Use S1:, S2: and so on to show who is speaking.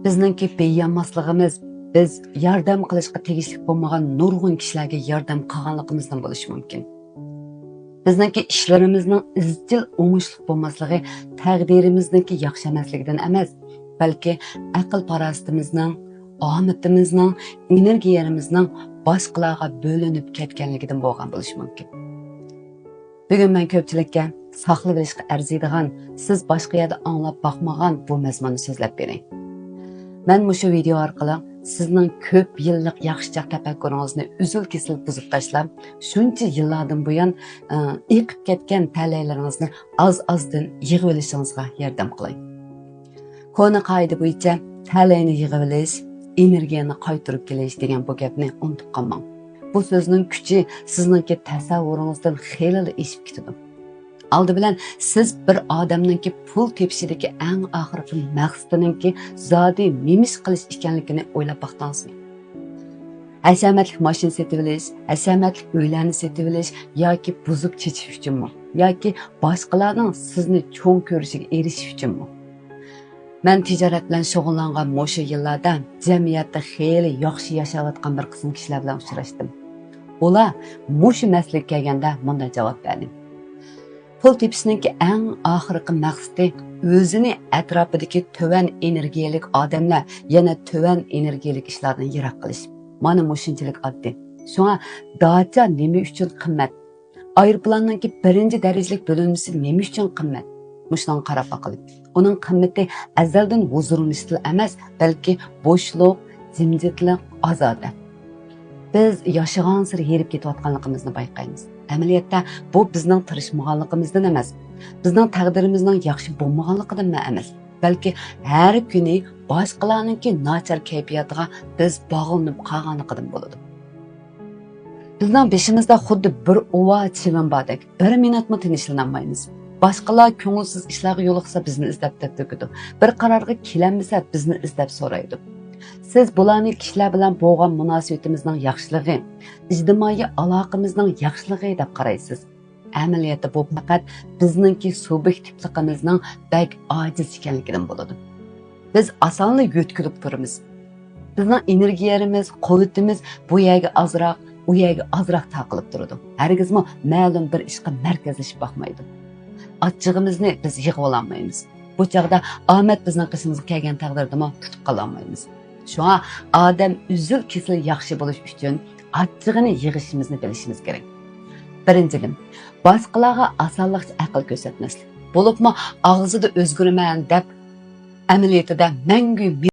S1: Bizningki beyanmaslığımız biz yordam qilishga tegishli bo'lmagan nurg'un kishilarga yordam qilganligimizdan bo'lishi mumkin. Bizningki ishlarimizning izchil o'ngishli bo'lmasligi taqdirimizningki yaxshi emasligidan emas, balki aql farosatimizning, omatimizning, energiyamizning boshqalarga bo'linib ketganligidan bo'lgan bo'lishi mumkin. Bugun men ko'pchilikka saqlab olishga arziydigan, siz boshqa yerda anglab boqmagan bu mazmunni so'zlab bering. Men mushu video orqali sizning ko'p yillik yaxshicha tafakkuringizni uzil-kesil buzib tashlab, shuncha yillardan buyon iqib ketgan talaklaringizni az-azdan yig'ib olishingizga yordam qilay. Kona qoida bo'yicha talayni yig'ib olish, energiyani qaytarib kelish degan bu gapni unutib qolmang. Bu so'zning kuchi sizningki tasavvuringizdan xeyli eshib ketadi. Aldı bilen siz bir odamninki pul tepishidagi eng oxirgi maqsadiningki zodi nemish qilish ekanligini o'ylab baqdingizmi? Hashamatli mashina setib olish, hashamatli uylarni setib olish yoki buzib chechish uchunmi? Yoki boshqalarning sizni cho'ng ko'rishiga erishish uchunmi? Men tijorat bilan shug'ullangan o'sha yillarda jamiyatda xeyli yaxshi yashayotgan bir qism kishilar bilan uchrashdim. Ular mushu masalaga kelganda bunday javob berdi. Pul tepishninki eng oxirgi maqsadi o'zini atrofidagi to'van energiyalik odamlar yana to'van energiyalik ishlardan yiroq qilish. Mana mushunchalik oddiy. Shunga dacha nima uchun qimmat? Aeroplanninki birinchi darajalik bo'linmasi nima uchun qimmat? Mushdan qarab baqilib. Uning qimmati azaldan huzurlanishli emas, balki bo'shliq, jimjitlik, ozoda. Biz yashagan sir herib ketayotganligimizni bayqaymiz. Amaliyotda bu bizning tirishmaganligimizdan emas, bizning taqdirimizning yaxshi bo'lmaganligidan emas, balki har kuni boshqalarningki nachar kayfiyatiga biz bog'lanib qolganligidan bo'ladi. Bizning beshimizda xuddi bir ova chivin bordek, bir minutmi tinchlanmaymiz. Boshqalar ko'ngilsiz ishlarga yo'liqsa bizni izlab topadi. Bir qarorga kelolmasa bizni izlab so'raydi. Siz bularni kishilar bilan bo'lgan munosabatimizning yaxshiligi, ijtimoiy aloqamizning yaxshiligi deb qaraysiz. Amaliyotda bu faqat bizningki subyektivligimizning bak ojiz ekanligidan bo'ladi. Biz osonlik yo'tkilib turamiz. Bizning energiyamiz, quvvatimiz bu yerga azroq, u yerga azroq taqilib turadi. Hargizmi ma'lum bir ishga markazlashib boqmaydi. Achchig'imizni biz yig'ib olmaymiz. Bu chaqda omad bizning qishimizga kelgan taqdirda tutib qololmaymiz. Şuna adam üzül kesil yaxshi bo'lish uchun achchig'ini yig'ishimizni bilishimiz kerak. Birinchidan, boshqalarga osonlikcha aql ko'rsatmaslik. Bo'libmi og'zida o'zgirman deb amaliyotida mangu